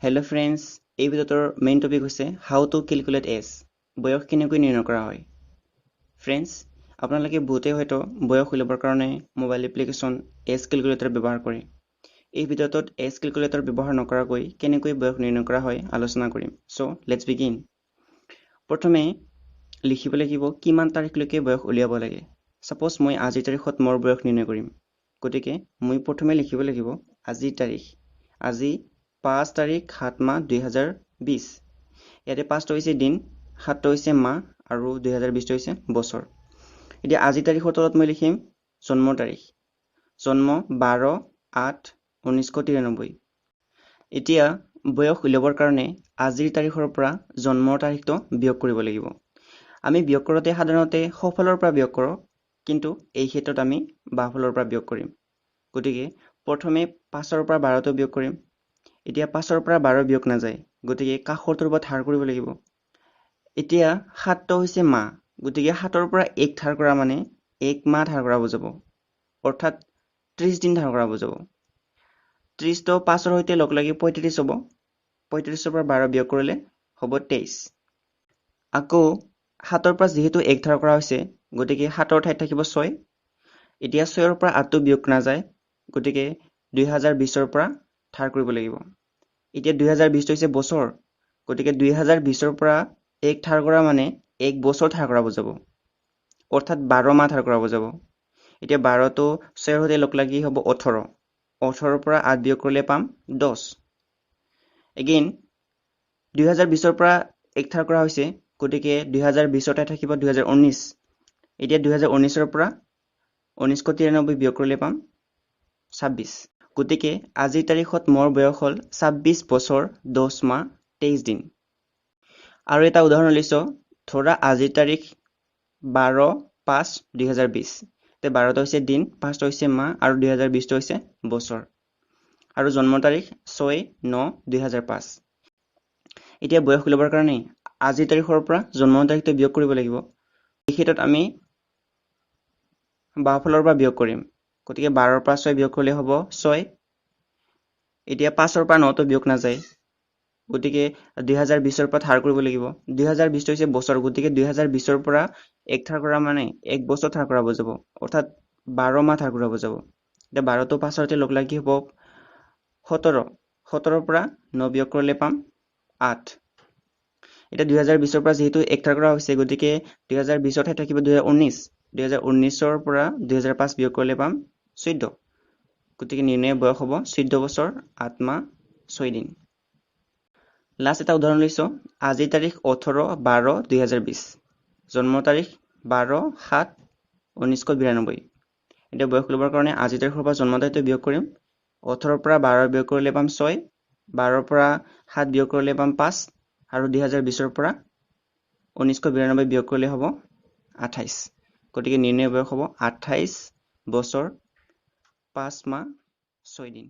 Hello friends, এই ভিডিওটোৰ main topic হৈছে how to calculate age. বয়স কেনেকৈ নিৰ্ণয় কৰা হয়। Friends, আপোনালোকে বহুতে হয়তো বয়স উলিয়াবৰ কাৰণে মোবাইল এপ্লিকেশ্যন age calculator ব্যৱহাৰ কৰে। এই ভিডিওটোত age calculator ব্যৱহাৰ নকৰাকৈ কেনেকৈ বয়স নিৰ্ণয় কৰা হয় আলোচনা কৰিম। So, let's begin. প্ৰথমে লিখিব লাগিব কিমান তাৰিখলৈকে বয়স উলিয়াব লাগে। Suppose মই আজিৰ তাৰিখত মোৰ বয়স নিৰ্ণয় কৰিম। গতিকে মই প্ৰথমে লিখিব লাগিব আজিৰ তাৰিখ। আজি 5 তাৰিখ 7 মাহ 2020 ইয়াতে 5টো হৈছে দিন 7টো হৈছে মাহ আৰু 2020 হৈছে বছৰ এতিয়া আজি তাৰিখৰ তলত মই লিখিম জন্মৰ তাৰিখ জন্ম 12/8/1993 এতিয়া বয়স উলিয়াবৰ কাৰণে আজিৰ তাৰিখৰ পৰা জন্মৰ তাৰিখটো বিয়োগ কৰিব লাগিব আমি বিয়োগ কৰোঁতে সাধাৰণতে সোঁফালৰ পৰা বিয়োগ কৰোঁ কিন্তু এই ক্ষেত্ৰত আমি বাওঁফালৰ পৰা বিয়োগ কৰিম গতিকে প্ৰথমে 5ৰ পৰা 12টো বিয়োগ কৰিম এতিয়া 5ৰ পৰা 12 বিয়োগ নাযায় গতিকে কাষৰটোৰ পৰা ধাৰ কৰিব লাগিব এতিয়া 7টো হৈছে মাহ গতিকে 7ৰ পৰা 1 ধাৰ কৰা মানে 1 মাহ ধাৰ কৰা বুজাব অৰ্থাৎ 30 দিন ধাৰ কৰা বুজাব 30 টো 5ৰ সৈতে লগ লাগি 35 হ'ব 35ৰ পৰা 12 বিয়োগ কৰিলে হ'ব 23 আকৌ 7ৰ পৰা যেহেতু 1 ধাৰ কৰা হৈছে গতিকে 7ৰ ঠাইত থাকিব 6 এতিয়া 6ৰ পৰা 8টো বিয়োগ নাযায় গতিকে 2020ৰ পৰা ধাৰ কৰিব লাগিব এতিয়া 2020 হৈছে বছৰ গতিকে 2020ৰ পৰা 1 ধাৰ কৰা মানে 1 বছৰ ধাৰ কৰা বুজাব অৰ্থাৎ 12 মাহ ধাৰ কৰা বুজাব এতিয়া 12টো 6ৰ সৈতে লগ লাগি হ'ব 18 18ৰ পৰা 8 বিয়োগ কৰিলে পাম 10 এগেইন 2020ৰ পৰা 1 ধাৰ কৰা হৈছে গতিকে 2020ৰ ঠাইত থাকিব 2019 এতিয়া 2019ৰ পৰা 1993 বিয়োগ কৰিলে পাম 26 গতিকে আজিৰ তাৰিখত মোৰ বয়স হ'ল 26 বছৰ 10 মাহ 23 দিন আৰু এটা উদাহৰণ লৈছো ধৰা আজিৰ তাৰিখ 12/5/2020 তে 12টো হৈছে দিন 5টো হৈছে মাহ আৰু 2020টো হৈছে বছৰ আৰু জন্মৰ তাৰিখ 6/9/2005 এতিয়া বয়স উলিয়াবৰ কাৰণে আজিৰ তাৰিখৰ পৰা জন্মৰ তাৰিখটো বিয়োগ কৰিব লাগিব এই ক্ষেত্ৰত আমি বাওঁফালৰ পৰা বিয়োগ কৰিম গতিকে 12ৰ পৰা 6 বিয়োগ কৰিলে হ'ব 6 এতিয়া 5ৰ পৰা 9টো বিয়োগ নাযায় গতিকে 2020ৰ পৰা ধাৰ কৰিব লাগিব 2020 হৈছে বছৰ গতিকে 2020ৰ পৰা 1 ধাৰ কৰা মানে 1 বছৰ ধাৰ কৰা বুজাব অৰ্থাৎ 12 মাহ ধাৰ কৰা বুজাব এতিয়া 12টো 5ৰ সৈতে লগ লাগি হ'ব 17 17ৰ পৰা 9 বিয়োগ কৰিলে পাম 8 এতিয়া 2020ৰ পৰা যেহেতু 1 ধাৰ কৰা হৈছে গতিকে 2020ৰ ঠাইত থাকিব 2019 2019ৰ পৰা 2005 বিয়োগ কৰিলে পাম 14 গতিকে নিৰ্ণয় বয়স হ'ব 14 বছৰ 8 মাহ 6 দিন লাষ্ট এটা উদাহৰণ লৈছো আজিৰ তাৰিখ 18/12/2020 জন্মৰ তাৰিখ 12/7/1992 এতিয়া বয়স উলিয়াবৰ কাৰণে আজিৰ তাৰিখৰ পৰা জন্ম তাৰিখটো বিয়োগ কৰিম 18ৰ পৰা 12 বিয়োগ কৰিলে পাম 6 12ৰ পৰা 7 বিয়োগ কৰিলে পাম 5 আৰু 2020ৰ পৰা 1992 বিয়োগ কৰিলে হ'ব 28 গতিকে নিৰ্ণয় বয়স হ'ব 28 বছৰ 5 মাহ 6 দিন